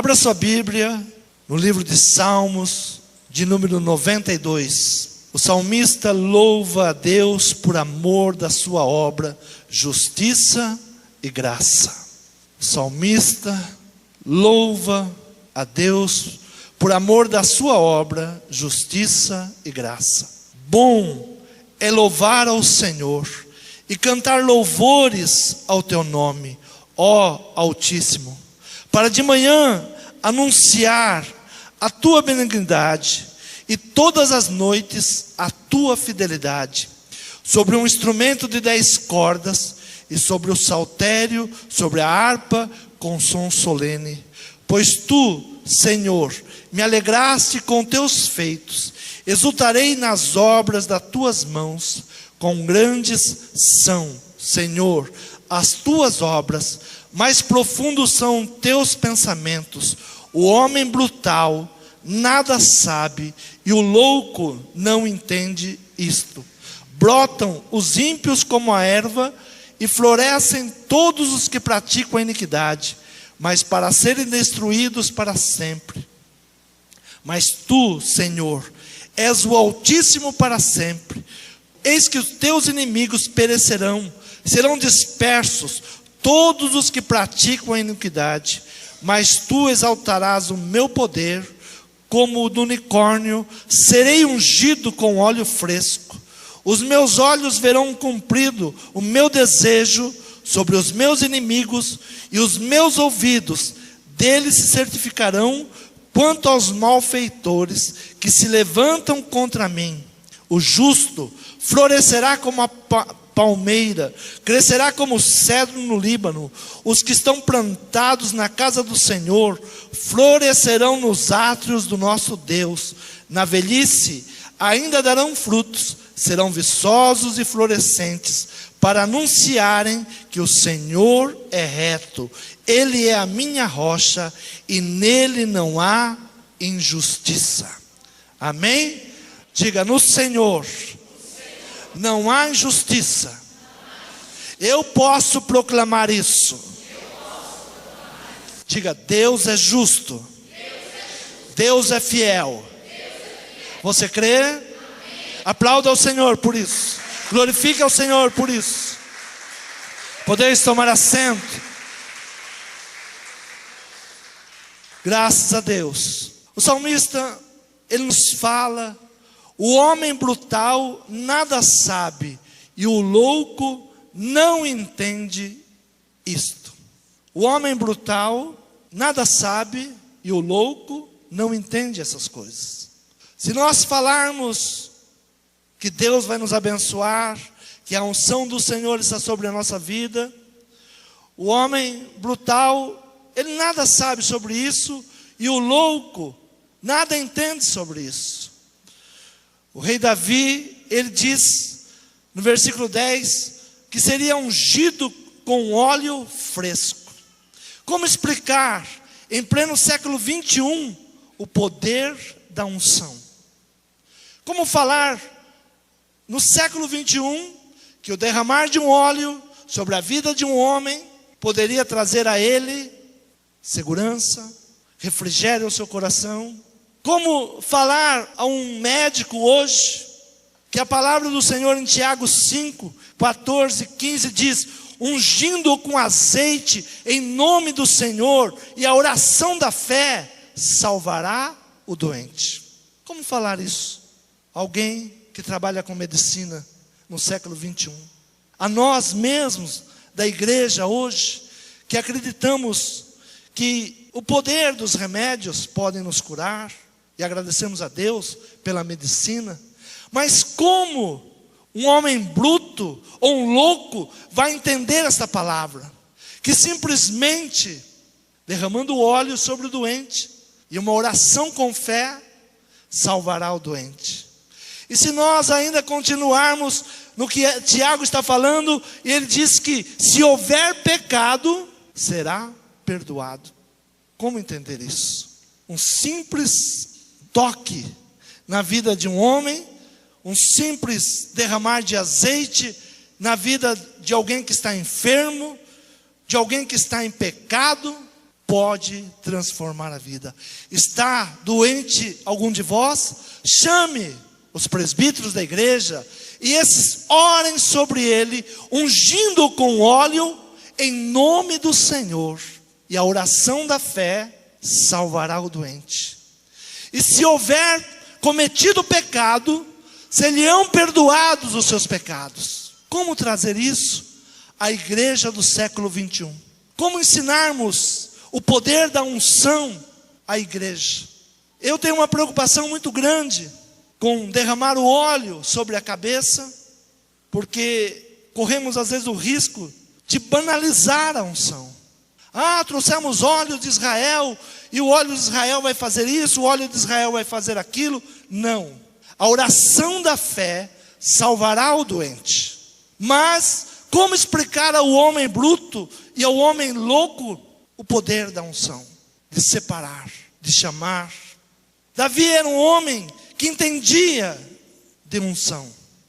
Abra sua Bíblia no livro de Salmos, de número 92. O salmista louva a Deus por amor da sua obra, justiça e graça. O salmista louva a Deus por amor da sua obra, justiça e graça. Bom é louvar ao Senhor e cantar louvores ao teu nome, ó Altíssimo, para de manhã anunciar a tua benignidade e todas as noites a tua fidelidade, sobre um instrumento de 10 cordas e sobre o saltério, sobre a harpa com som solene. Pois tu, Senhor, me alegraste com teus feitos, exultarei nas obras das tuas mãos. Quão grandes são, Senhor, as tuas obras, mais profundos são teus pensamentos. O homem brutal nada sabe, e o louco não entende isto. Brotam os ímpios como a erva, e florescem todos os que praticam a iniquidade, mas para serem destruídos para sempre. Mas tu, Senhor, és o Altíssimo para sempre. Eis que os teus inimigos perecerão, serão dispersos todos os que praticam a iniquidade. Mas tu exaltarás o meu poder, como o do unicórnio, serei ungido com óleo fresco. Os meus olhos verão cumprido o meu desejo sobre os meus inimigos, e os meus ouvidos deles se certificarão quanto aos malfeitores que se levantam contra mim. O justo florescerá como a palmeira, crescerá como o cedro no Líbano. Os que estão plantados na casa do Senhor florescerão nos átrios do nosso Deus. Na velhice ainda darão frutos, serão viçosos e florescentes, para anunciarem que o Senhor é reto. Ele é a minha rocha, e nele não há injustiça. Amém? Diga: no Senhor não há injustiça. Eu posso proclamar isso. Diga: Deus é justo. Deus é fiel. Você crê? Aplauda ao Senhor por isso. Glorifique ao Senhor por isso. Podeis tomar assento. Graças a Deus. O salmista, ele nos fala: o homem brutal nada sabe, e o louco não entende isto. O homem brutal nada sabe, e o louco não entende essas coisas. Se nós falarmos que Deus vai nos abençoar, que a unção do Senhor está sobre a nossa vida, o homem brutal, ele nada sabe sobre isso, e o louco nada entende sobre isso. O rei Davi, ele diz no versículo 10, que seria ungido com óleo fresco. Como explicar em pleno século 21 o poder da unção? Como falar no século 21 que o derramar de um óleo sobre a vida de um homem poderia trazer a ele segurança, refrigério ao seu coração? Como falar a um médico hoje que a palavra do Senhor em Tiago 5, 14, 15 diz: ungindo-o com azeite em nome do Senhor, e a oração da fé salvará o doente. Como falar isso? Alguém que trabalha com medicina no século 21. A nós mesmos da igreja hoje, que acreditamos que o poder dos remédios podem nos curar, e agradecemos a Deus pela medicina, mas como um homem bruto ou um louco vai entender esta palavra? Que simplesmente derramando óleo sobre o doente e uma oração com fé salvará o doente. E se nós ainda continuarmos no que Tiago está falando, e ele diz que se houver pecado, será perdoado. Como entender isso? Um simples toque na vida de um homem, um simples derramar de azeite na vida de alguém que está enfermo, de alguém que está em pecado, pode transformar a vida. Está doente algum de vós? Chame os presbíteros da igreja, e esses orem sobre ele, ungindo-o com óleo, em nome do Senhor. E a oração da fé salvará o doente. E se houver cometido pecado, serão perdoados os seus pecados. Como trazer isso à igreja do século 21? Como ensinarmos o poder da unção à igreja? Eu tenho uma preocupação muito grande com derramar o óleo sobre a cabeça, porque corremos às vezes o risco de banalizar a unção. Trouxemos óleo de Israel, e o óleo de Israel vai fazer isso, o óleo de Israel vai fazer aquilo. Não. A oração da fé salvará o doente. Mas como explicar ao homem bruto e ao homem louco o poder da unção? De separar, de chamar. Davi era um homem que entendia de unção.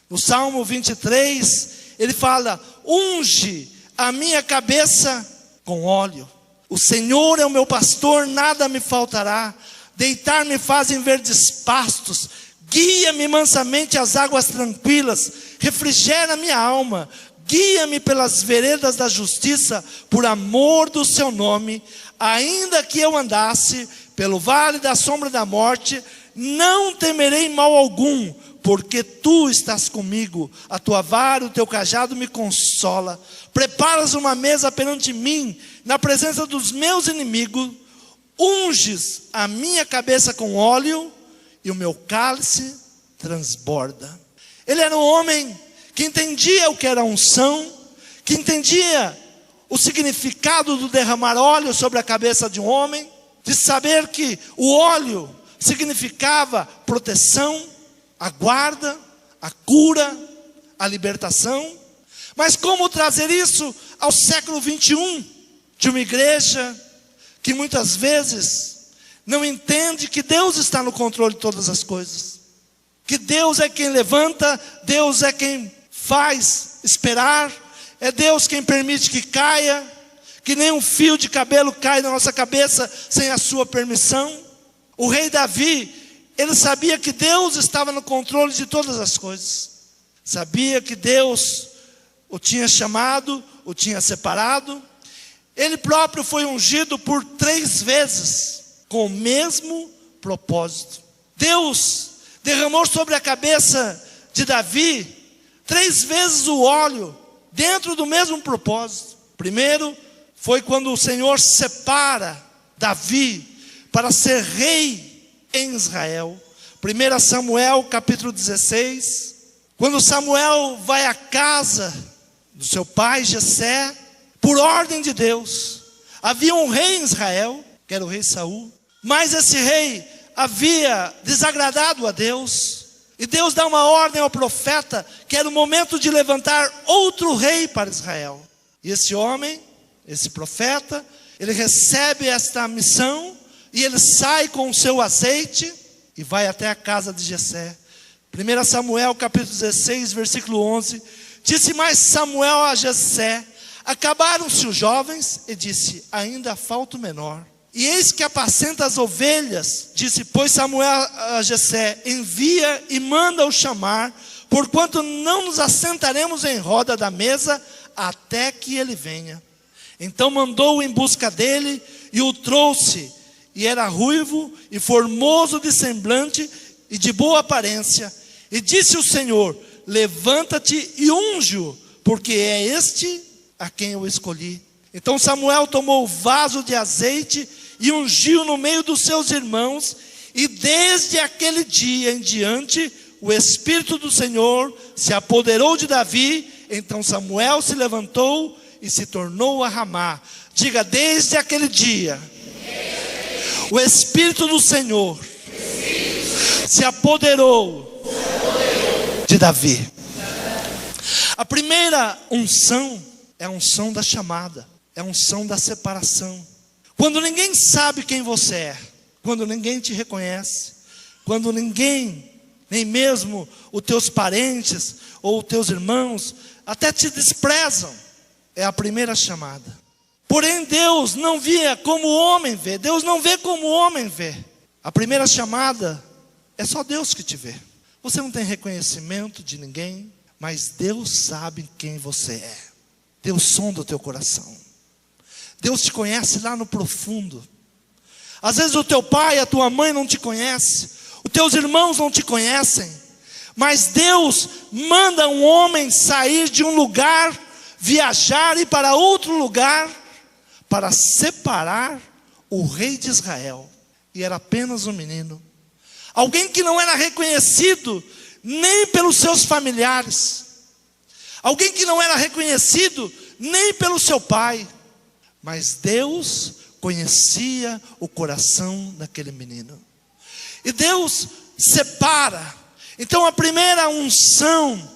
No Salmo 23, ele fala: unge a minha cabeça com óleo. O Senhor é o meu pastor, nada me faltará. Deitar-me faz em verdes pastos, guia-me mansamente às águas tranquilas, refrigera minha alma. Guia-me pelas veredas da justiça, por amor do seu nome. Ainda que eu andasse pelo vale da sombra da morte, não temerei mal algum, porque tu estás comigo. A tua vara e o teu cajado me consola. Preparas uma mesa perante mim, na presença dos meus inimigos. Unges a minha cabeça com óleo, e o meu cálice transborda. Ele era um homem que entendia o que era unção, que entendia o significado do derramar óleo sobre a cabeça de um homem, de saber que o óleo significava proteção, a guarda, a cura, a libertação. Mas como trazer isso ao século 21, de uma igreja que muitas vezes não entende que Deus está no controle de todas as coisas, que Deus é quem levanta, Deus é quem faz esperar, é Deus quem permite que caia, que nem um fio de cabelo cai na nossa cabeça sem a sua permissão. O rei Davi, ele sabia que Deus estava no controle de todas as coisas, sabia que Deus o tinha chamado, o tinha separado. Ele próprio foi ungido por 3 vezes, com o mesmo propósito. Deus derramou sobre a cabeça de Davi 3 vezes o óleo, dentro do mesmo propósito. Primeiro, foi quando o Senhor separa Davi para ser rei em Israel. 1 Samuel capítulo 16, quando Samuel vai à casa do seu pai Jessé, por ordem de Deus. Havia um rei em Israel, que era o rei Saul, mas esse rei havia desagradado a Deus, e Deus dá uma ordem ao profeta, que era o momento de levantar outro rei para Israel. E esse homem, esse profeta, ele recebe esta missão, e ele sai com o seu azeite, e vai até a casa de Jessé. 1 Samuel capítulo 16, versículo 11, disse mais Samuel a Jessé: acabaram-se os jovens, e disse: ainda falta o menor. E eis que apacenta as ovelhas. Disse, pois, Samuel a Jessé: envia e manda-o chamar, porquanto não nos assentaremos em roda da mesa, até que ele venha. Então mandou-o em busca dele, e o trouxe. E era ruivo, e formoso de semblante, e de boa aparência. E disse o Senhor: levanta-te e unge-o, porque é este a quem eu escolhi. Então Samuel tomou o vaso de azeite e ungiu no meio dos seus irmãos, e desde aquele dia em diante o Espírito do Senhor se apoderou de Davi. Então Samuel se levantou e se tornou a Ramá. Diga: desde aquele dia o Espírito do Senhor se apoderou de Davi. A primeira unção é a unção da chamada, é a unção da separação. Quando ninguém sabe quem você é, quando ninguém te reconhece, quando ninguém, nem mesmo os teus parentes ou os teus irmãos, até te desprezam, é a primeira chamada. Porém Deus não via como o homem vê. Deus não vê como o homem vê. A primeira chamada é só Deus que te vê. Você não tem reconhecimento de ninguém, mas Deus sabe quem você é. Deus sonda o teu coração. Deus te conhece lá no profundo. Às vezes o teu pai, a tua mãe não te conhece, os teus irmãos não te conhecem, mas Deus manda um homem sair de um lugar, viajar e ir para outro lugar, para separar o rei de Israel. E era apenas um menino, alguém que não era reconhecido nem pelos seus familiares, alguém que não era reconhecido nem pelo seu pai, mas Deus conhecia o coração daquele menino. E Deus separa. Então a primeira unção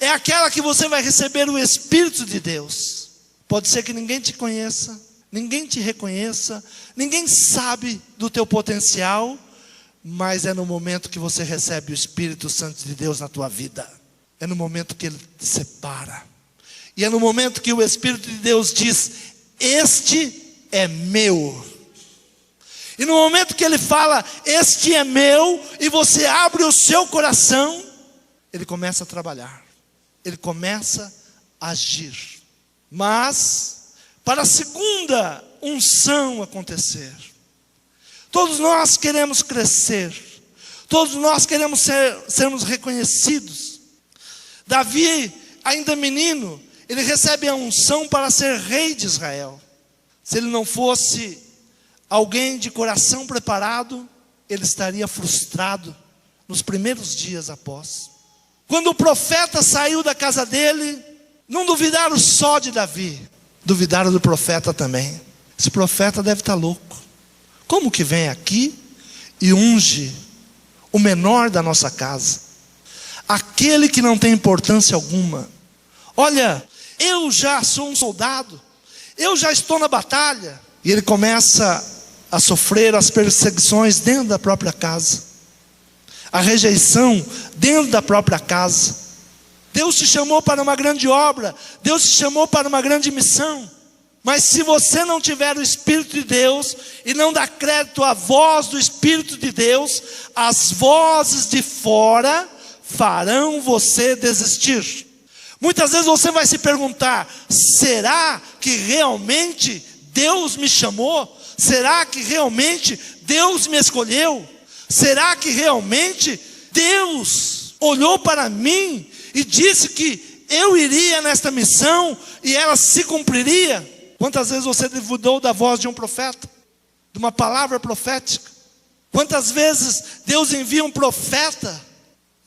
é aquela que você vai receber o Espírito de Deus. Pode ser que ninguém te conheça, ninguém te reconheça, ninguém sabe do teu potencial, mas é no momento que você recebe o Espírito Santo de Deus na tua vida. É no momento que Ele te separa. E é no momento que o Espírito de Deus diz: este é meu. E no momento que Ele fala, este é meu, e você abre o seu coração, Ele começa a trabalhar. Ele começa a agir. Mas, para a segunda unção acontecer, todos nós queremos crescer, todos nós queremos sermos reconhecidos. Davi, ainda menino, ele recebe a unção para ser rei de Israel. Se ele não fosse alguém de coração preparado, ele estaria frustrado nos primeiros dias após. Quando o profeta saiu da casa dele, não duvidaram só de Davi, duvidaram do profeta também. Esse profeta deve estar louco. Como que vem aqui e unge o menor da nossa casa? Aquele que não tem importância alguma. Olha, eu já sou um soldado, eu já estou na batalha. E ele começa a sofrer as perseguições dentro da própria casa, a rejeição dentro da própria casa. Deus te chamou para uma grande obra, Deus te chamou para uma grande missão. Mas se você não tiver o Espírito de Deus e não dá crédito à voz do Espírito de Deus, as vozes de fora farão você desistir. Muitas vezes você vai se perguntar: será que realmente Deus me chamou? Será que realmente Deus me escolheu? Será que realmente Deus olhou para mim e disse que eu iria nesta missão e ela se cumpriria? Quantas vezes você duvidou da voz de um profeta, de uma palavra profética? Quantas vezes Deus envia um profeta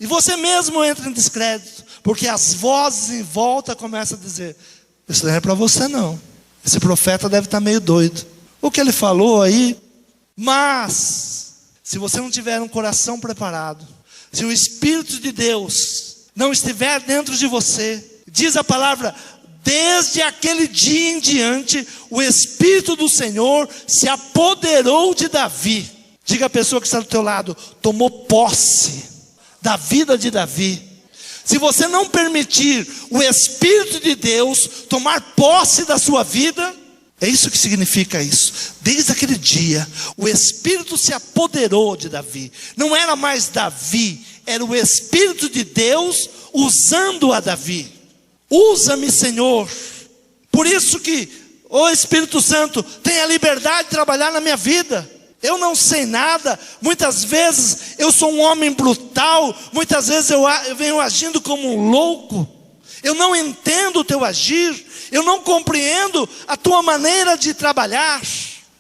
e você mesmo entra em descrédito, porque as vozes em volta começam a dizer: isso não é para você não, esse profeta deve estar meio doido, o que ele falou aí. Mas se você não tiver um coração preparado, se o Espírito de Deus não estiver dentro de você, diz a palavra: desde aquele dia em diante, o Espírito do Senhor se apoderou de Davi. Diga à pessoa que está do teu lado: tomou posse da vida de Davi. Se você não permitir o Espírito de Deus tomar posse da sua vida, é isso que significa isso. Desde aquele dia, o Espírito se apoderou de Davi. Não era mais Davi, era o Espírito de Deus usando a Davi. Usa-me, Senhor. Por isso que o Espírito Santo tem a liberdade de trabalhar na minha vida. Eu não sei nada, muitas vezes eu sou um homem brutal, muitas vezes eu venho agindo como um louco. Eu não entendo o teu agir, eu não compreendo a tua maneira de trabalhar.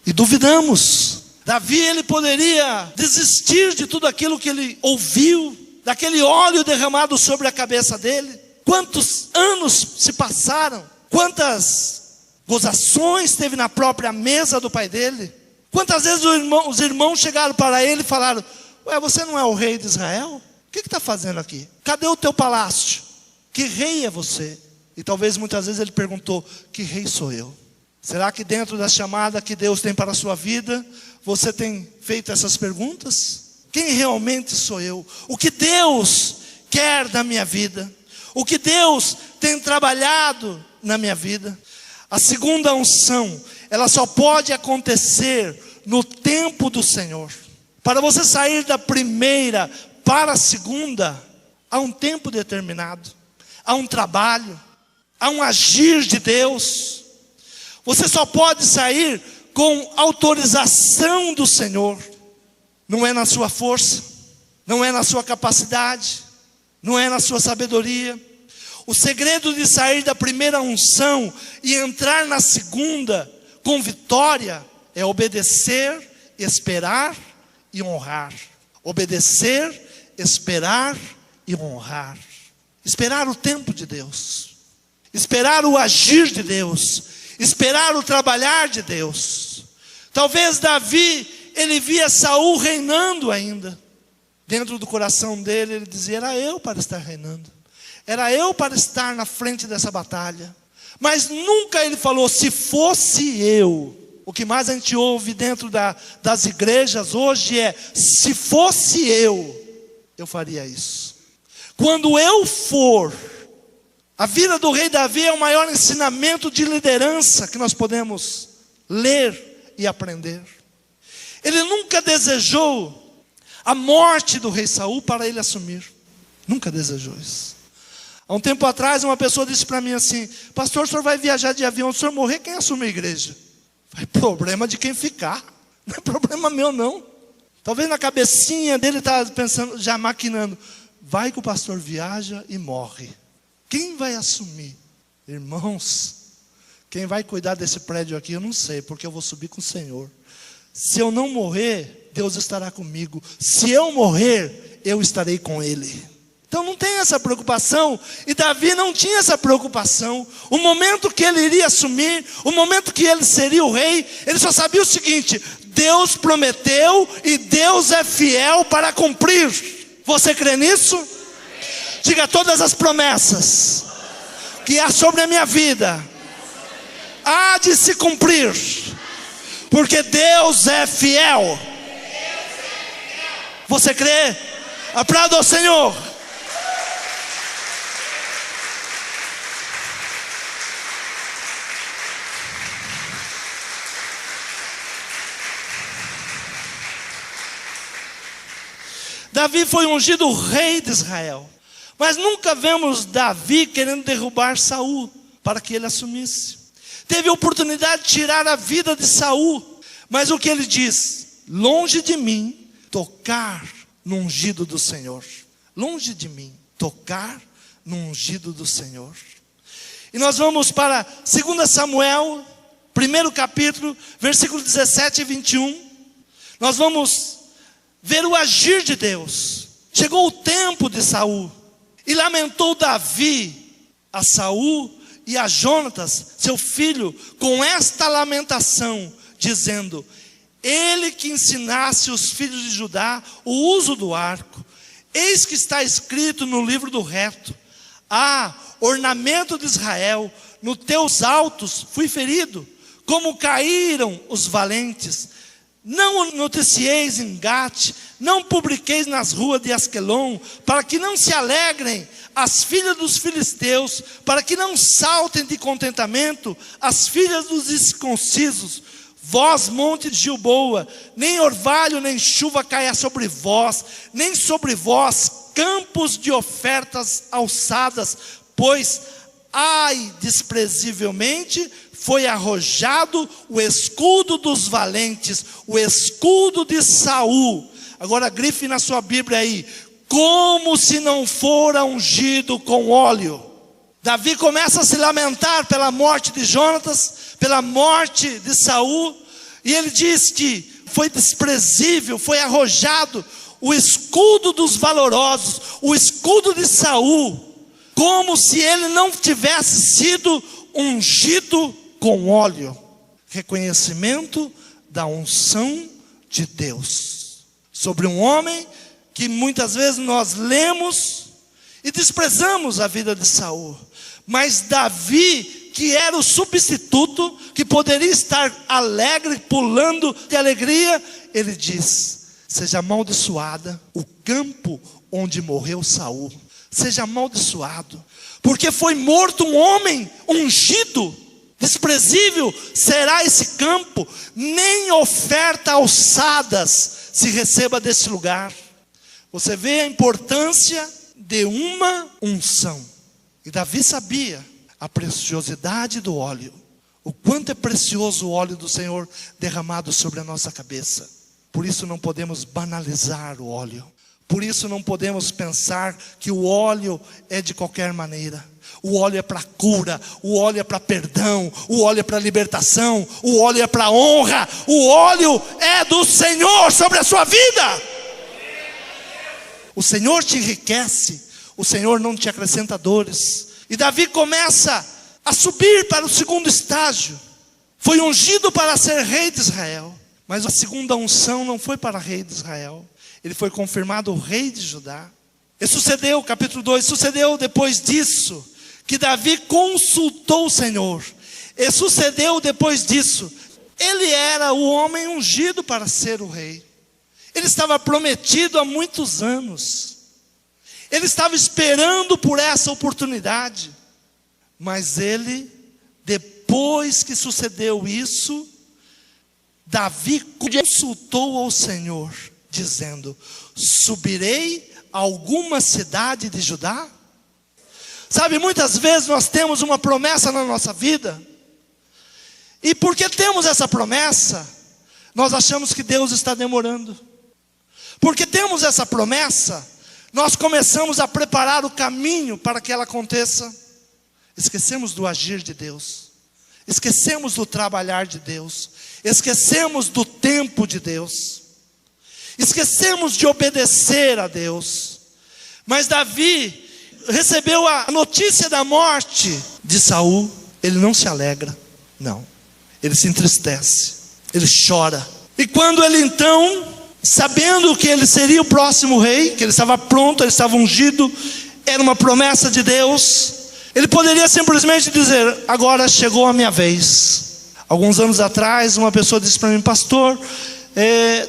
E duvidamos. Davi, ele poderia desistir de tudo aquilo que ele ouviu, daquele óleo derramado sobre a cabeça dele. Quantos anos se passaram? Quantas gozações teve na própria mesa do pai dele? Quantas vezes os irmãos chegaram para ele e falaram: ué, você não é o rei de Israel? O que está fazendo aqui? Cadê o teu palácio? Que rei é você? E talvez muitas vezes ele perguntou: que rei sou eu? Será que dentro da chamada que Deus tem para a sua vida, você tem feito essas perguntas? Quem realmente sou eu? O que Deus quer da minha vida? O que Deus tem trabalhado na minha vida? A segunda unção, ela só pode acontecer no tempo do Senhor. Para você sair da primeira para a segunda, há um tempo determinado, há um trabalho, há um agir de Deus. Você só pode sair com autorização do Senhor. Não é na sua força, não é na sua capacidade, não é na sua sabedoria. O segredo de sair da primeira unção e entrar na segunda com vitória é obedecer, esperar e honrar. Obedecer, esperar e honrar. Esperar o tempo de Deus. Esperar o agir de Deus. Esperar o trabalhar de Deus. Talvez Davi, ele via Saul reinando ainda. Dentro do coração dele, ele dizia: era eu para estar reinando. Era eu para estar na frente dessa batalha. Mas nunca ele falou: se fosse eu. O que mais a gente ouve dentro das igrejas hoje é: se fosse eu faria isso. Quando eu for. A vida do rei Davi é o maior ensinamento de liderança que nós podemos ler e aprender. Ele nunca desejou a morte do rei Saul para ele assumir. Nunca desejou isso. Há um tempo atrás, uma pessoa disse para mim assim: pastor, o senhor vai viajar de avião, se o senhor morrer, quem assume a igreja? É problema de quem ficar, não é problema meu não. Talvez na cabecinha dele estava pensando, já maquinando: vai que o pastor viaja e morre, quem vai assumir? Irmãos, quem vai cuidar desse prédio aqui eu não sei, porque eu vou subir com o Senhor. Se eu não morrer, Deus estará comigo. Se eu morrer, eu estarei com Ele. Então não tem essa preocupação. E Davi não tinha essa preocupação. O momento que ele iria assumir, o momento que ele seria o rei, ele só sabia o seguinte: Deus prometeu e Deus é fiel para cumprir. Você crê nisso? Diga: todas as promessas que há sobre a minha vida há de se cumprir, porque Deus é fiel. Você crê? Aplauda ao Senhor. Davi foi ungido rei de Israel. Mas nunca vemos Davi querendo derrubar Saul para que ele assumisse. Teve a oportunidade de tirar a vida de Saul. Mas o que ele diz? Longe de mim tocar no ungido do Senhor. Longe de mim tocar no ungido do Senhor. E nós vamos para 2 Samuel, primeiro capítulo, versículo 17 e 21. Nós vamos ver o agir de Deus. Chegou o tempo de Saul, e lamentou Davi a Saul e a Jonatas, seu filho, com esta lamentação, dizendo: ele que ensinasse os filhos de Judá o uso do arco. Eis que está escrito no livro do reto: ah, ornamento de Israel, nos teus altos fui ferido, como caíram os valentes. Não noticieis em Gate, não publiqueis nas ruas de Asquelon, para que não se alegrem as filhas dos filisteus, para que não saltem de contentamento as filhas dos circuncisos. Vós, monte de Gilboa, nem orvalho nem chuva caia sobre vós, nem sobre vós campos de ofertas alçadas, pois, ai, desprezivelmente foi arrojado o escudo dos valentes, o escudo de Saul. Agora grife na sua Bíblia aí: como se não fora ungido com óleo. Davi começa a se lamentar pela morte de Jonatas, pela morte de Saul, e ele diz que foi desprezível, foi arrojado o escudo dos valorosos, o escudo de Saul, como se ele não tivesse sido ungido com óleo. Reconhecimento da unção de Deus sobre um homem que muitas vezes nós lemos e desprezamos a vida de Saul. Mas Davi, que era o substituto, que poderia estar alegre, pulando de alegria, ele diz: seja amaldiçoada o campo onde morreu Saul. Seja amaldiçoado, porque foi morto um homem ungido. desprezível será esse campo, nem oferta alçadas se receba desse lugar. Você vê a importância de uma unção. E Davi sabia a preciosidade do óleo, o quanto é precioso o óleo do Senhor derramado sobre a nossa cabeça. Por isso não podemos banalizar o óleo. Por isso não podemos pensar que o óleo é de qualquer maneira. O óleo é para cura, o óleo é para perdão, o óleo é para libertação, o óleo é para honra, o óleo é do Senhor sobre a sua vida. O Senhor te enriquece, o Senhor não te acrescenta dores. E Davi começa a subir para o segundo estágio. Foi ungido para ser rei de Israel, mas a segunda unção não foi para rei de Israel. Ele foi confirmado rei de Judá. E sucedeu, capítulo 2, sucedeu depois disso, que Davi consultou o Senhor. E sucedeu depois disso, ele era o homem ungido para ser o rei. Ele estava prometido há muitos anos. Ele estava esperando por essa oportunidade. Mas ele, depois que sucedeu isso, Davi consultou ao Senhor, dizendo: subirei a alguma cidade de Judá? Sabe, muitas vezes nós temos uma promessa na nossa vida, e porque temos essa promessa, nós achamos que Deus está demorando. Porque temos essa promessa, nós começamos a preparar o caminho para que ela aconteça. Esquecemos do agir de Deus, esquecemos do trabalhar de Deus, esquecemos do tempo de Deus, esquecemos de obedecer a Deus. Mas Davi recebeu a notícia da morte de Saul. Ele não se alegra, não, ele se entristece, ele chora. E quando ele então, sabendo que ele seria o próximo rei, que ele estava pronto, ele estava ungido, era uma promessa de Deus, ele poderia simplesmente dizer: agora chegou a minha vez. Alguns anos atrás, uma pessoa disse para mim: pastor,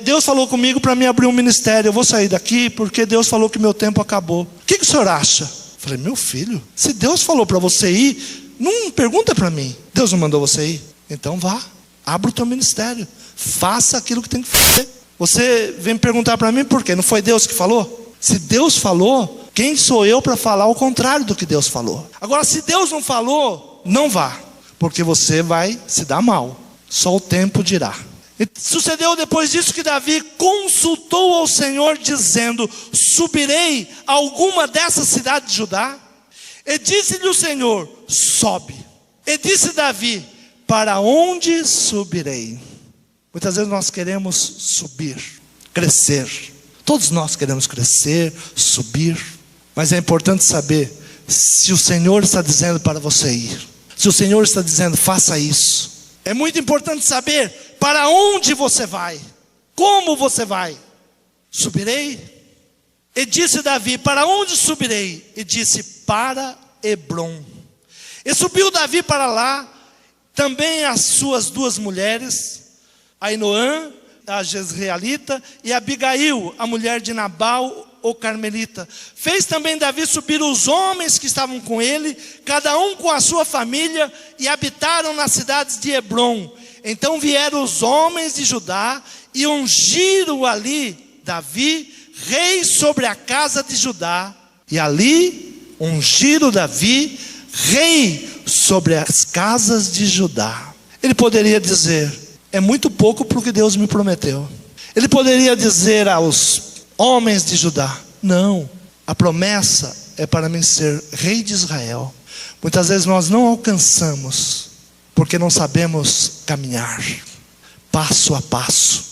Deus falou comigo para mim abrir um ministério. Eu vou sair daqui porque Deus falou que meu tempo acabou. O que o senhor acha? Eu falei: meu filho, se Deus falou para você ir, não pergunta para mim. Deus não mandou você ir? Então vá, abra o teu ministério, faça aquilo que tem que fazer. Você vem me perguntar para mim por quê? Não foi Deus que falou? Se Deus falou, quem sou eu para falar o contrário do que Deus falou? Agora, se Deus não falou, não vá, porque você vai se dar mal. Só o tempo dirá. E sucedeu depois disso que Davi consultou ao Senhor, dizendo: subirei a alguma dessas cidades de Judá? E disse-lhe o Senhor: sobe. E disse Davi: para onde subirei? Muitas vezes nós queremos subir, crescer. Todos nós queremos crescer, subir. Mas é importante saber se o Senhor está dizendo para você ir. Se o Senhor está dizendo: faça isso. É muito importante saber para onde você vai, como você vai. Subirei? E disse Davi: para onde subirei? E disse: para Hebrom. E subiu Davi para lá, também as suas duas mulheres, Ainoã, a Jezreelita, e Abigail, a mulher de Nabal, o carmelita. Fez também Davi subir os homens que estavam com ele, cada um com a sua família, e habitaram nas cidades de Hebrom. Então vieram os homens de Judá e ungiram ali Davi rei sobre a casa de Judá. E ali ungiram Davi rei sobre as casas de Judá. Ele poderia dizer: é muito pouco para o que Deus me prometeu. Ele poderia dizer aos homens de Judá: não, a promessa é para mim ser rei de Israel. Muitas vezes nós não alcançamos porque não sabemos caminhar passo a passo.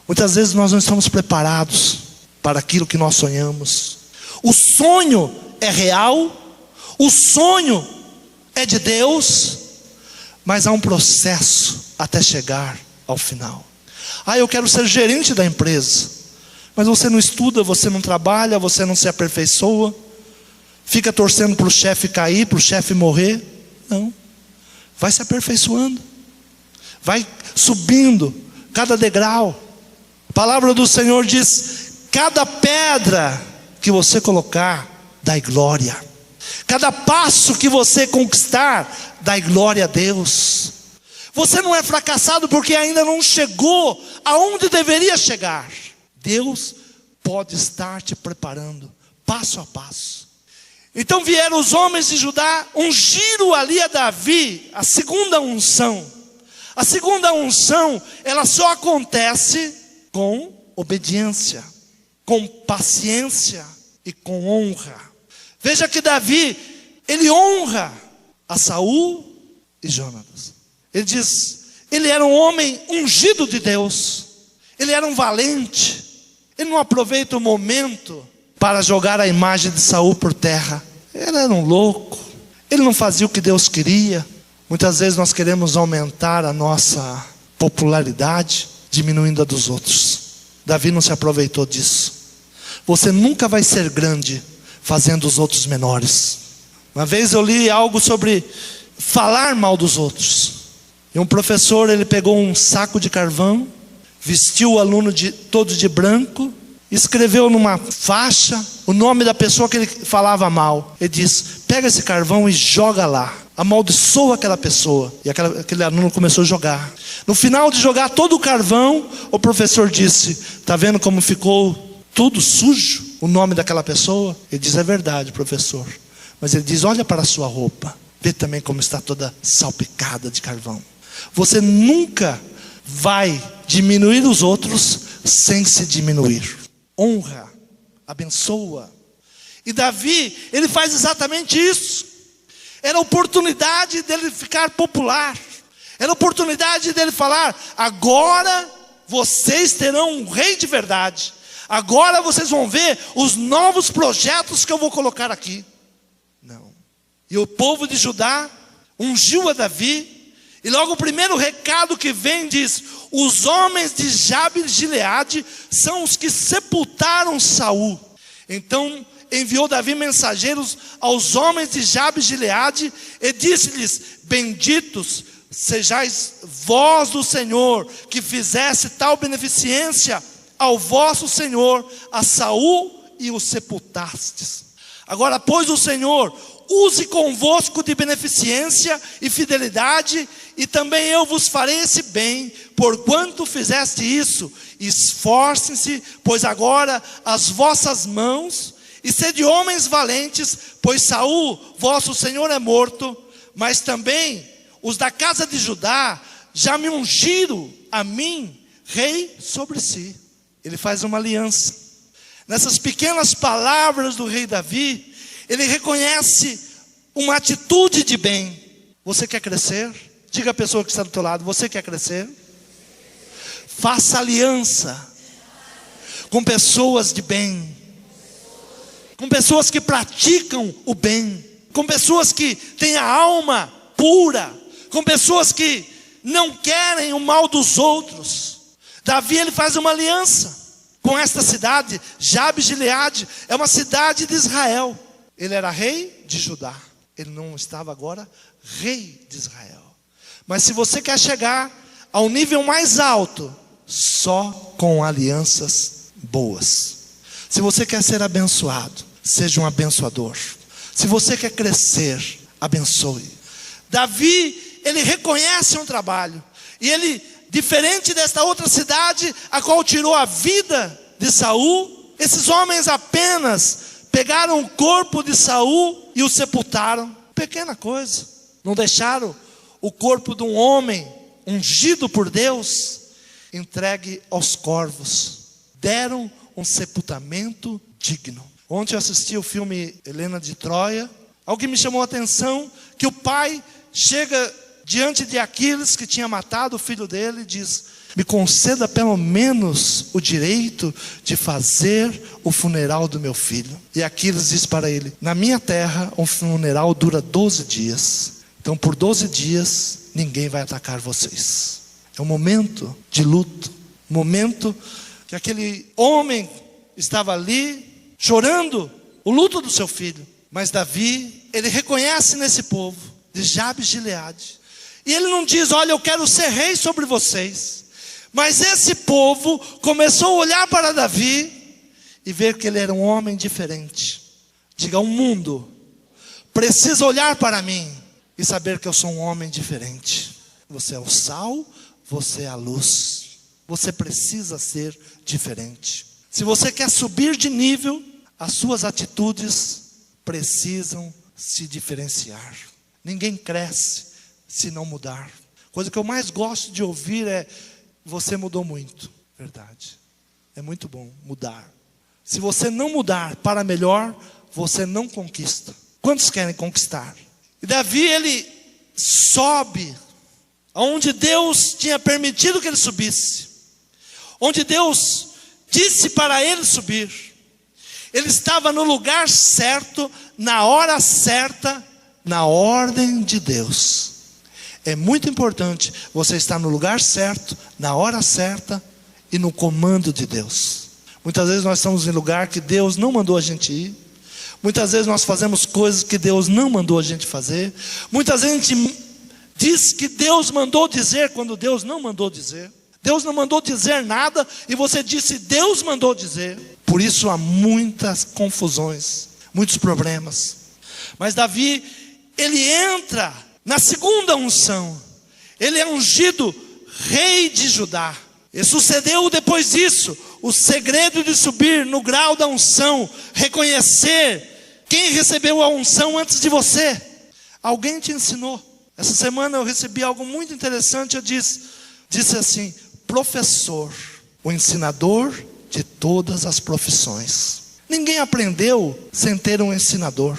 Muitas vezes nós não estamos preparados para aquilo que nós sonhamos. O sonho é real, o sonho é de Deus, mas há um processo até chegar ao final. Eu quero ser gerente da empresa. Mas você não estuda, você não trabalha, você não se aperfeiçoa, fica torcendo para o chefe cair, para o chefe morrer. Não, vai se aperfeiçoando, vai subindo cada degrau. A palavra do Senhor diz: cada pedra que você colocar, dai glória. Cada passo que você conquistar, dai glória a Deus. Você não é fracassado porque ainda não chegou aonde deveria chegar. Deus pode estar te preparando passo a passo. Então vieram os homens de Judá, ungiram ali a Davi, a segunda unção. A segunda unção, ela só acontece com obediência, com paciência e com honra. Veja que Davi, ele honra a Saul e Jonatas. Ele diz, ele era um homem ungido de Deus. Ele era um valente. Ele não aproveita o momento para jogar a imagem de Saul por terra. Ele era um louco. Ele não fazia o que Deus queria. Muitas vezes nós queremos aumentar a nossa popularidade, diminuindo a dos outros. Davi não se aproveitou disso. Você nunca vai ser grande fazendo os outros menores. Uma vez eu li algo sobre falar mal dos outros. E um professor, ele pegou um saco de carvão, vestiu o aluno todo de branco, escreveu numa faixa o nome da pessoa que ele falava mal. Ele disse, pega esse carvão e joga lá, amaldiçoa aquela pessoa. E aquele aluno começou a jogar. No final de jogar todo o carvão, o professor disse, está vendo como ficou tudo sujo, o nome daquela pessoa? Ele diz, é verdade, professor. Mas ele diz, olha para a sua roupa, vê também como está toda salpicada de carvão. Você nunca vai diminuir os outros sem se diminuir. Honra, abençoa. E Davi, ele faz exatamente isso. Era a oportunidade dele ficar popular. Era a oportunidade dele falar, agora vocês terão um rei de verdade. Agora vocês vão ver os novos projetos que eu vou colocar aqui. Não. E o povo de Judá ungiu a Davi. E logo o primeiro recado que vem diz, os homens de Jabes de Gileade são os que sepultaram Saul. Então enviou Davi mensageiros aos homens de Jabes de Gileade e disse-lhes, benditos sejais vós do Senhor, que fizesse tal beneficência ao vosso Senhor, a Saul, e o sepultastes. Agora, pois o Senhor use convosco de beneficência e fidelidade, e também eu vos farei esse bem, porquanto fizeste isso. Esforcem-se, pois agora as vossas mãos, e sede homens valentes, pois Saul, vosso Senhor, é morto, mas também os da casa de Judá já me ungiram a mim, rei sobre si. Ele faz uma aliança. Nessas pequenas palavras do rei Davi, ele reconhece uma atitude de bem. Você quer crescer? Diga à pessoa que está do teu lado, você quer crescer? Faça aliança com pessoas de bem, com pessoas que praticam o bem, com pessoas que têm a alma pura, com pessoas que não querem o mal dos outros. Davi, ele faz uma aliança com esta cidade. Jabes de Gileade é uma cidade de Israel. Ele era rei de Judá. Ele não estava agora rei de Israel. Mas se você quer chegar ao nível mais alto, só com alianças boas. Se você quer ser abençoado, seja um abençoador. Se você quer crescer, abençoe. Davi, ele reconhece um trabalho. E ele, diferente desta outra cidade, a qual tirou a vida de Saul, esses homens apenas pegaram o corpo de Saul e o sepultaram. Pequena coisa. Não deixaram o corpo de um homem ungido por Deus entregue aos corvos. Deram um sepultamento digno. Ontem eu assisti o filme Helena de Troia. Algo que me chamou a atenção, que o pai chega diante de Aquiles, que tinha matado o filho dele, e diz, me conceda pelo menos o direito de fazer o funeral do meu filho. E Aquiles diz para ele, na minha terra um funeral dura 12 dias. Então por 12 dias ninguém vai atacar vocês. É um momento de luto, um momento que aquele homem estava ali chorando o luto do seu filho. Mas Davi, ele reconhece nesse povo de Jabes de Gileade, e ele não diz, olha, eu quero ser rei sobre vocês. Mas esse povo começou a olhar para Davi e ver que ele era um homem diferente. Diga, o mundo precisa olhar para mim e saber que eu sou um homem diferente. Você é o sal, você é a luz. Você precisa ser diferente. Se você quer subir de nível, as suas atitudes precisam se diferenciar. Ninguém cresce se não mudar. Coisa que eu mais gosto de ouvir é: você mudou muito. Verdade. É muito bom mudar. Se você não mudar para melhor, você não conquista. Quantos querem conquistar? E Davi, ele sobe aonde Deus tinha permitido que ele subisse, onde Deus disse para ele subir. Ele estava no lugar certo, na hora certa, na ordem de Deus. É muito importante você estar no lugar certo, na hora certa e no comando de Deus. Muitas vezes nós estamos em lugar que Deus não mandou a gente ir. Muitas vezes nós fazemos coisas que Deus não mandou a gente fazer. Muitas vezes a gente diz que Deus mandou dizer quando Deus não mandou dizer. Deus não mandou dizer nada e você disse Deus mandou dizer. Por isso há muitas confusões, muitos problemas. Mas Davi, ele entra na segunda unção. Ele é ungido rei de Judá. E sucedeu depois disso o segredo de subir no grau da unção, reconhecer quem recebeu a unção antes de você. Alguém te ensinou. Essa semana eu recebi algo muito interessante. Eu disse assim: professor, o ensinador de todas as profissões. Ninguém aprendeu sem ter um ensinador.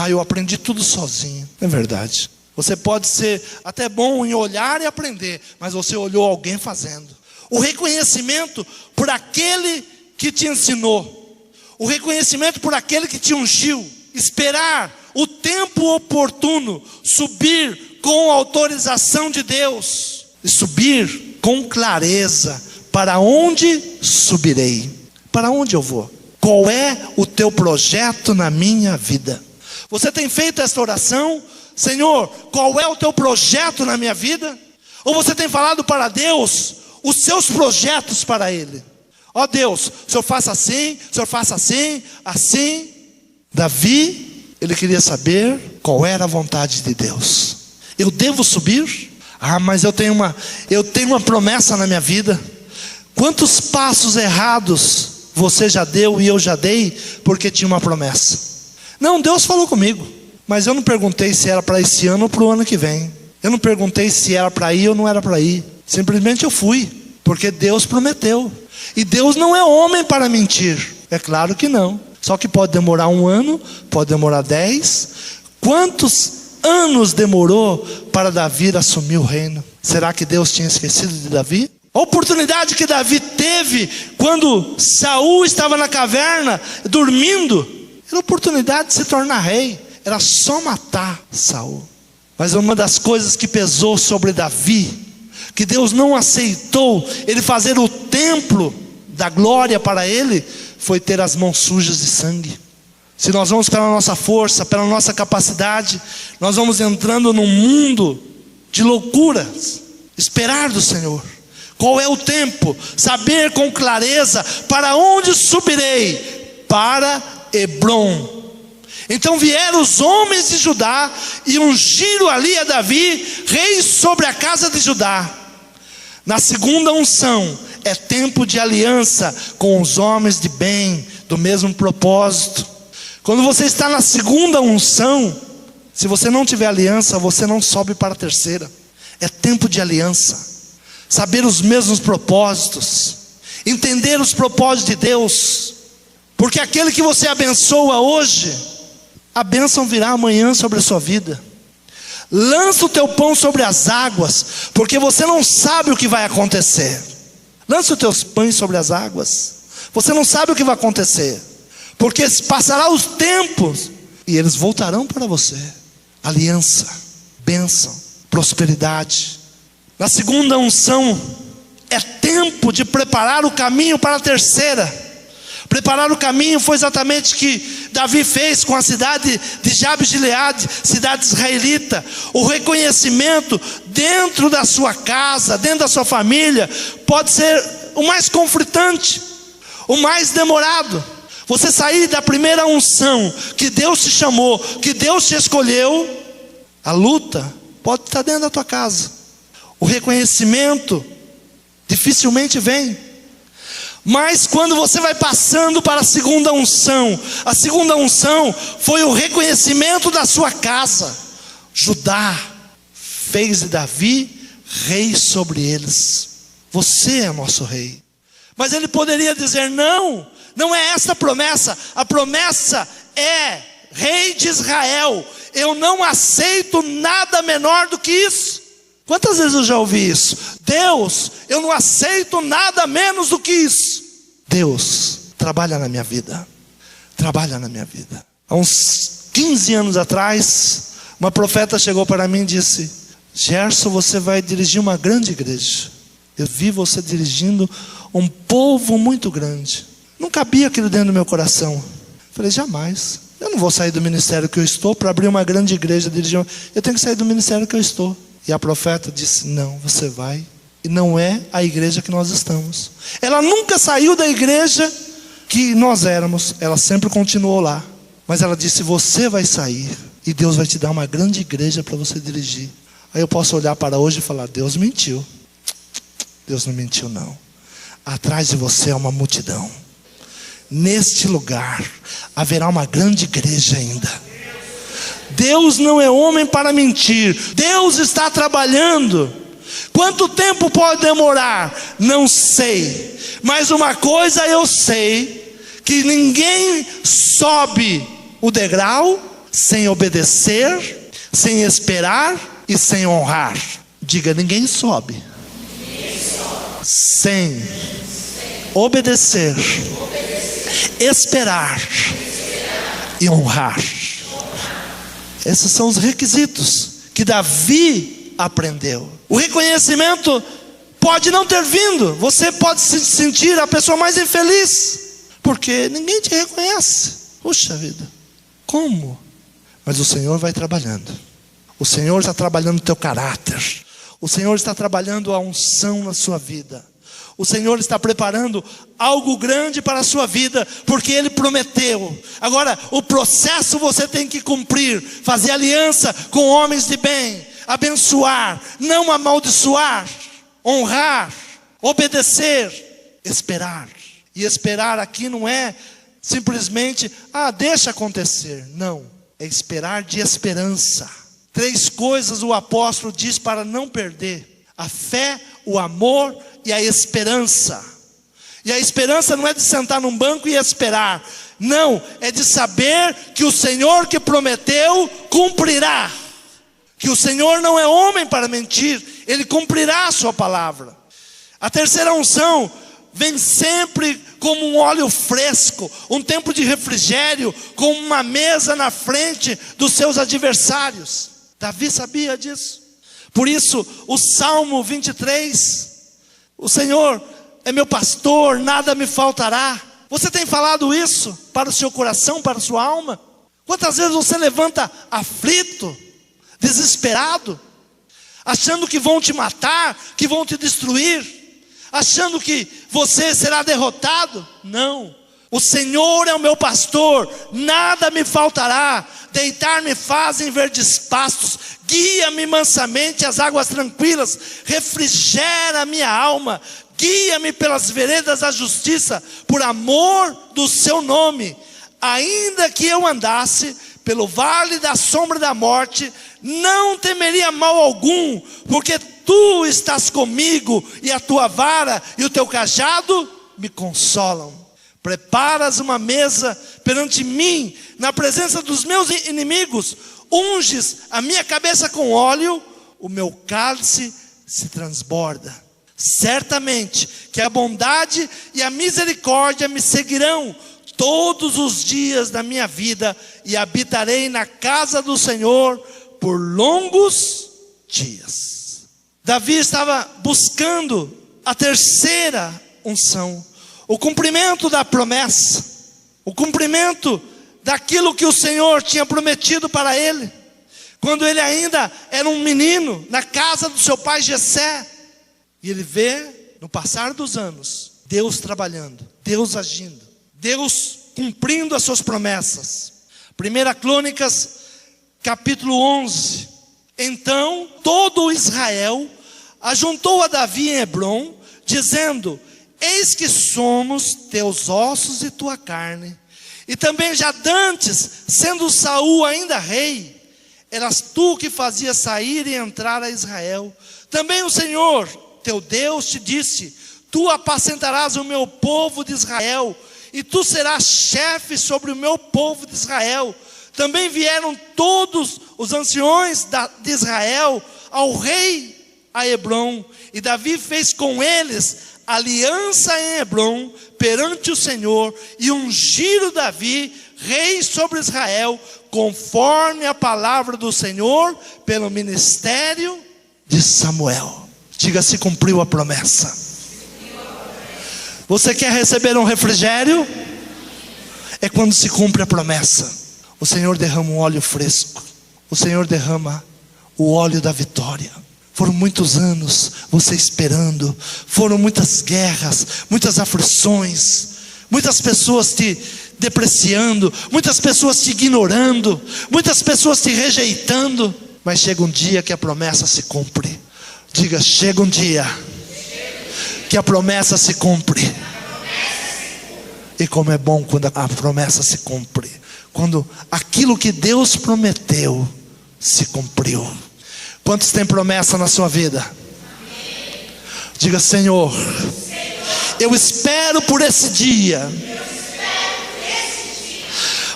Eu aprendi tudo sozinho. É verdade. Você pode ser até bom em olhar e aprender, mas você olhou alguém fazendo. O reconhecimento por aquele que te ensinou, o reconhecimento por aquele que te ungiu, esperar o tempo oportuno, subir com autorização de Deus, e subir com clareza. Para onde subirei? Para onde eu vou? Qual é o teu projeto na minha vida? Você tem feito esta oração? Senhor, qual é o teu projeto na minha vida? Ou você tem falado para Deus os seus projetos para Ele? Ó Deus, o Senhor faça assim, o Senhor faça assim, assim. Davi, ele queria saber qual era a vontade de Deus. Eu devo subir? Mas eu tenho uma promessa na minha vida. Quantos passos errados você já deu e eu já dei porque tinha uma promessa? Não, Deus falou comigo, mas eu não perguntei se era para esse ano ou para o ano que vem. Eu não perguntei se era para ir ou não era para ir. Simplesmente eu fui, porque Deus prometeu. E Deus não é homem para mentir. É claro que não. Só que pode demorar 1 ano, pode demorar 10. Quantos anos demorou para Davi assumir o reino? Será que Deus tinha esquecido de Davi? A oportunidade que Davi teve quando Saul estava na caverna dormindo, era a oportunidade de se tornar rei. Era só matar Saul. Mas uma das coisas que pesou sobre Davi, que Deus não aceitou ele fazer o templo da glória para ele, foi ter as mãos sujas de sangue. Se nós vamos pela nossa força, pela nossa capacidade, nós vamos entrando num mundo de loucuras. Esperar do Senhor. Qual é o tempo? Saber com clareza para onde subirei? Para Hebrom. Então vieram os homens de Judá e ungiram ali a Davi, rei sobre a casa de Judá. Na segunda unção, é tempo de aliança com os homens de bem, do mesmo propósito. Quando você está na segunda unção, se você não tiver aliança, você não sobe para a terceira. É tempo de aliança. Saber os mesmos propósitos, entender os propósitos de Deus, porque aquele que você abençoa hoje, a bênção virá amanhã sobre a sua vida. Lança o teu pão sobre as águas, porque você não sabe o que vai acontecer. Lança os teus pães sobre as águas, você não sabe o que vai acontecer, porque passará os tempos e eles voltarão para você. Aliança, bênção, prosperidade. Na segunda unção, é tempo de preparar o caminho para a terceira. Preparar o caminho foi exatamente o que Davi fez com a cidade de Jabes-Gileade, cidade israelita. O reconhecimento dentro da sua casa, dentro da sua família, pode ser o mais conflitante, o mais demorado. Você sair da primeira unção, que Deus te chamou, que Deus te escolheu, A luta pode estar dentro da tua casa. O reconhecimento dificilmente vem. Mas quando você vai passando para a segunda unção foi o reconhecimento da sua casa. Judá fez de Davi rei sobre eles. Você é nosso rei. Mas ele poderia dizer: não é essa a promessa. A promessa é rei de Israel. Eu não aceito nada menor do que isso. Quantas vezes eu já ouvi isso? Deus, eu não aceito nada menos do que isso. Deus, trabalha na minha vida. Trabalha na minha vida. Há uns 15 anos atrás, uma profeta chegou para mim e disse: Gerson, você vai dirigir uma grande igreja. Eu vi você dirigindo um povo muito grande. Não cabia aquilo dentro do meu coração. Falei: jamais. Eu não vou sair do ministério que eu estou para abrir uma grande igreja, dirigir. Eu tenho que sair do ministério que eu estou. E a profeta disse: não, você vai. E não é a igreja que nós estamos. Ela nunca saiu da igreja que nós éramos. Ela sempre continuou lá. Mas ela disse: você vai sair. E Deus vai te dar uma grande igreja para você dirigir. Aí eu posso olhar para hoje e falar: Deus mentiu. Deus não mentiu, não. Atrás de você é uma multidão. Neste lugar haverá uma grande igreja ainda. Deus não é homem para mentir. Deus está trabalhando. Quanto tempo pode demorar? Não sei. Mas uma coisa eu sei: que ninguém sobe o degrau sem obedecer, sem esperar e sem honrar. Diga: ninguém sobe sem obedecer, esperar e honrar. Esses são os requisitos que Davi aprendeu. O reconhecimento pode não ter vindo. Você pode se sentir a pessoa mais infeliz, porque ninguém te reconhece. Puxa vida, como? Mas o Senhor vai trabalhando. O Senhor está trabalhando no teu caráter. O Senhor está trabalhando a unção na sua vida. O Senhor está preparando algo grande para a sua vida, porque Ele prometeu. Agora, o processo você tem que cumprir. Fazer aliança com homens de bem. Abençoar, não amaldiçoar. Honrar, obedecer, esperar. E esperar aqui não é simplesmente: deixa acontecer. Não, é esperar de esperança. 3 coisas o apóstolo diz para não perder: a fé, o amor e a esperança. E a esperança não é de sentar num banco e esperar. Não, é de saber que o Senhor que prometeu cumprirá. Que o Senhor não é homem para mentir, Ele cumprirá a sua palavra. A terceira unção vem sempre como um óleo fresco, um tempo de refrigério, com uma mesa na frente dos seus adversários. Davi sabia disso. Por isso, o Salmo 23, o Senhor é meu pastor, nada me faltará. Você tem falado isso para o seu coração, para a sua alma? Quantas vezes você levanta aflito, desesperado, achando que vão te matar, que vão te destruir, achando que você será derrotado? Não. O Senhor é o meu pastor, nada me faltará. Deitar-me faz em verdes pastos, guia-me mansamente às águas tranquilas, refrigera a minha alma, guia-me pelas veredas da justiça, por amor do seu nome. Ainda que eu andasse pelo vale da sombra da morte, não temeria mal algum, porque tu estás comigo, e a tua vara e o teu cajado me consolam. Preparas uma mesa perante mim, na presença dos meus inimigos, unges a minha cabeça com óleo, o meu cálice se transborda. Certamente que a bondade e a misericórdia me seguirão todos os dias da minha vida, e habitarei na casa do Senhor por longos dias. Davi estava buscando a terceira unção, o cumprimento da promessa, o cumprimento daquilo que o Senhor tinha prometido para ele, quando ele ainda era um menino, na casa do seu pai Jessé. E ele vê, no passar dos anos, Deus trabalhando, Deus agindo, Deus cumprindo as suas promessas. 1 Crônicas, capítulo 11, Então todo Israel ajuntou a Davi em Hebrom, dizendo: eis que somos teus ossos e tua carne. E também já dantes, sendo Saul ainda rei, eras tu que fazias sair e entrar a Israel. Também o Senhor teu Deus te disse: tu apacentarás o meu povo de Israel, e tu serás chefe sobre o meu povo de Israel. Também vieram todos os anciões de Israel ao rei a Hebrom, e Davi fez com eles aliança em Hebrom perante o Senhor, e ungiram Davi rei sobre Israel, conforme a palavra do Senhor, pelo ministério de Samuel. Diga: se cumpriu a promessa. Você quer receber um refrigério? É quando se cumpre a promessa. O Senhor derrama um óleo fresco, o Senhor derrama o óleo da vitória. Foram muitos anos você esperando, foram muitas guerras, muitas aflições, muitas pessoas te depreciando, muitas pessoas te ignorando, muitas pessoas te rejeitando, mas chega um dia que a promessa se cumpre. Diga: chega um dia que a promessa se cumpre. E como é bom quando a promessa se cumpre, quando aquilo que Deus prometeu se cumpriu. Quantos têm promessa na sua vida? Amém. Diga: Senhor, eu espero por esse dia.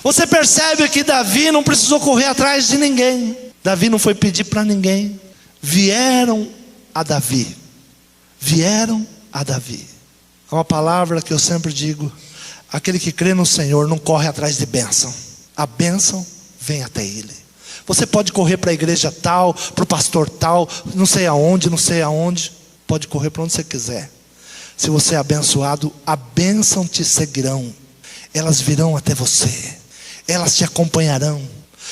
Você percebe que Davi não precisou correr atrás de ninguém. Davi não foi pedir para ninguém. Vieram a Davi. Vieram a Davi. É uma palavra que eu sempre digo: aquele que crê no Senhor não corre atrás de bênção. A bênção vem até ele. Você pode correr para a igreja tal, para o pastor tal, não sei aonde, pode correr para onde você quiser. Se você é abençoado, a bênção te seguirão. Elas virão até você, elas te acompanharão.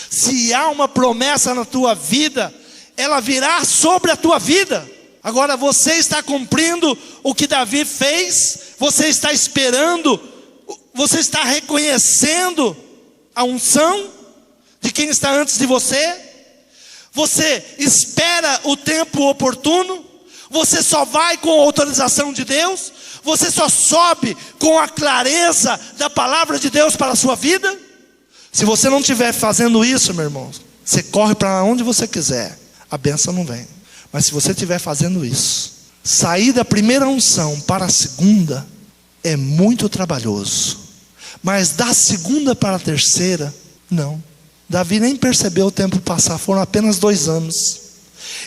Se há uma promessa na tua vida, ela virá sobre a tua vida. Agora você está cumprindo o que Davi fez, você está esperando, você está reconhecendo a unção de quem está antes de você. Você espera o tempo oportuno. Você só vai com a autorização de Deus. Você só sobe com a clareza da palavra de Deus para a sua vida. Se você não estiver fazendo isso, meu irmão, você corre para onde você quiser, a bênção não vem. Mas se você estiver fazendo isso, sair da primeira unção para a segunda é muito trabalhoso. Mas da segunda para a terceira, não. Davi nem percebeu o tempo passar, foram apenas 2 anos.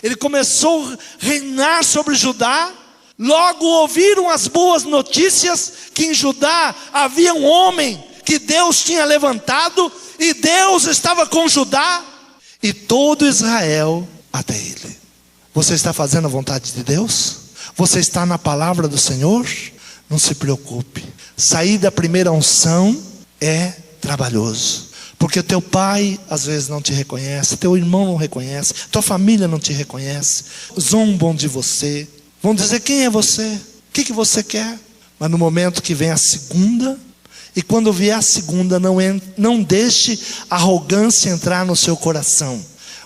Ele começou a reinar sobre Judá. Logo ouviram as boas notícias que em Judá havia um homem que Deus tinha levantado, e Deus estava com Judá e todo Israel até ele. Você está fazendo a vontade de Deus? Você está na palavra do Senhor? Não se preocupe. Sair da primeira unção é trabalhoso. Porque o teu pai às vezes não te reconhece, teu irmão não reconhece, tua família não te reconhece, zombam de você, vão dizer: quem é você? O que você quer? Mas no momento que vem a segunda, e quando vier a segunda, não deixe a arrogância entrar no seu coração.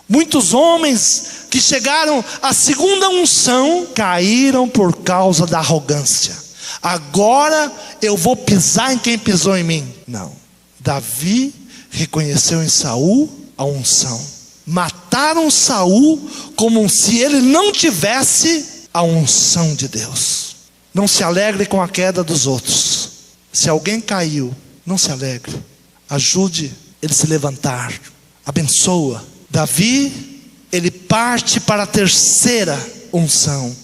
Muitos homens que chegaram à segunda unção caíram por causa da arrogância. Agora eu vou pisar em quem pisou em mim. Não. Davi reconheceu em Saul a unção. Mataram Saul como se ele não tivesse a unção de Deus. Não se alegre com a queda dos outros. Se alguém caiu, não se alegre. Ajude ele a se levantar. Abençoa. Davi, ele parte para a terceira unção.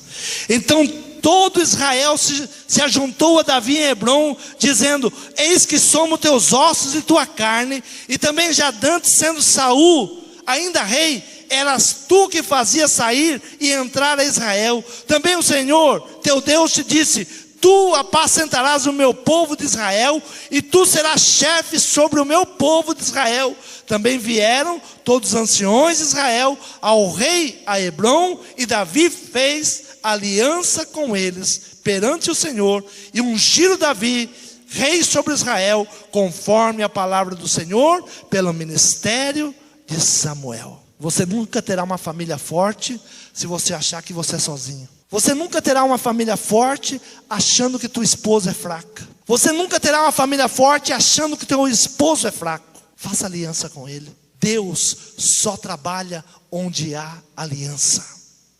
Então todo Israel se ajuntou a Davi em Hebrom, dizendo: eis que somos teus ossos e tua carne. E também já dantes, sendo Saul ainda rei, eras tu que fazias sair e entrar a Israel. Também o Senhor teu Deus te disse: tu apacentarás o meu povo de Israel, e tu serás chefe sobre o meu povo de Israel. Também vieram todos os anciões de Israel ao rei a Hebrom, e Davi fez aliança com eles perante o Senhor, e ungiram Davi rei sobre Israel, conforme a palavra do Senhor, pelo ministério de Samuel. Você nunca terá uma família forte se você achar que você é sozinho. Você nunca terá uma família forte achando que tua esposa é fraca. Você nunca terá uma família forte achando que teu esposo é fraco. Faça aliança com ele. Deus só trabalha onde há aliança.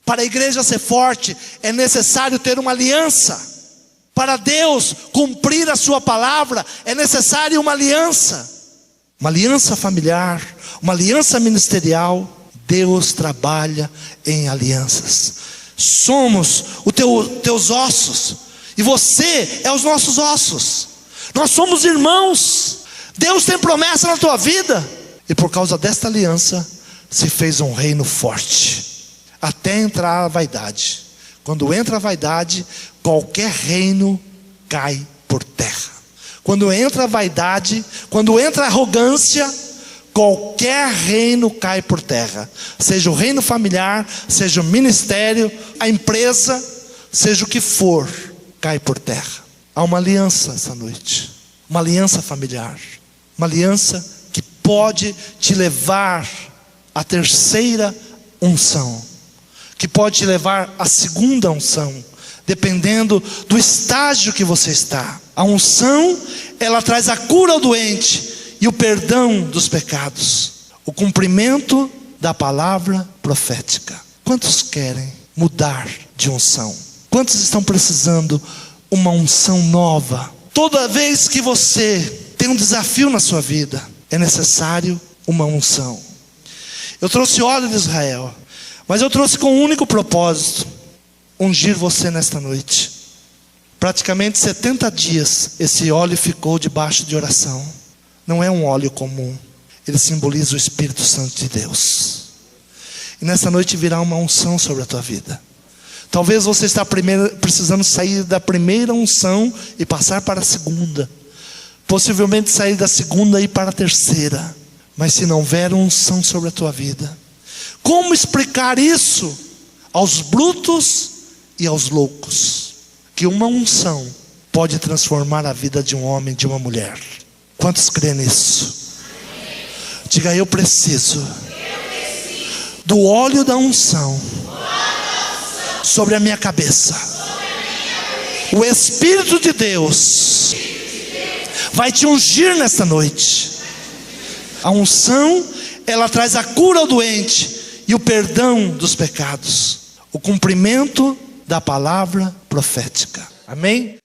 Para a igreja ser forte, é necessário ter uma aliança. Para Deus cumprir a sua palavra, é necessário uma aliança. Uma aliança familiar, uma aliança ministerial. Deus trabalha em alianças. Somos os teus ossos, e você é os nossos ossos. Nós somos irmãos. Deus tem promessa na tua vida, e por causa desta aliança se fez um reino forte, até entrar a vaidade. Quando entra a vaidade, qualquer reino cai por terra. Quando entra a vaidade, quando entra a arrogância, qualquer reino cai por terra. Seja o reino familiar, seja o ministério, a empresa, seja o que for, cai por terra. Há uma aliança essa noite, uma aliança familiar, uma aliança que pode te levar à terceira unção, que pode te levar à segunda unção, dependendo do estágio que você está. A unção, ela traz a cura ao doente e o perdão dos pecados, o cumprimento da palavra profética. Quantos querem mudar de unção? Quantos estão precisando uma unção nova? Toda vez que você tem um desafio na sua vida, é necessário uma unção. Eu trouxe óleo de Israel, mas eu trouxe com um único propósito: ungir você nesta noite. Praticamente 70 dias esse óleo ficou debaixo de oração. Não é um óleo comum, ele simboliza o Espírito Santo de Deus. E nessa noite virá uma unção sobre a tua vida. Talvez você está precisando sair da primeira unção e passar para a segunda. Possivelmente sair da segunda e ir para a terceira. Mas se não houver unção sobre a tua vida, como explicar isso aos brutos e aos loucos? Que uma unção pode transformar a vida de um homem e de uma mulher. Quantos creem nisso? Diga: eu preciso do óleo da unção sobre a minha cabeça. O Espírito de Deus vai te ungir nesta noite. A unção, ela traz a cura ao doente e o perdão dos pecados, o cumprimento da palavra profética. Amém?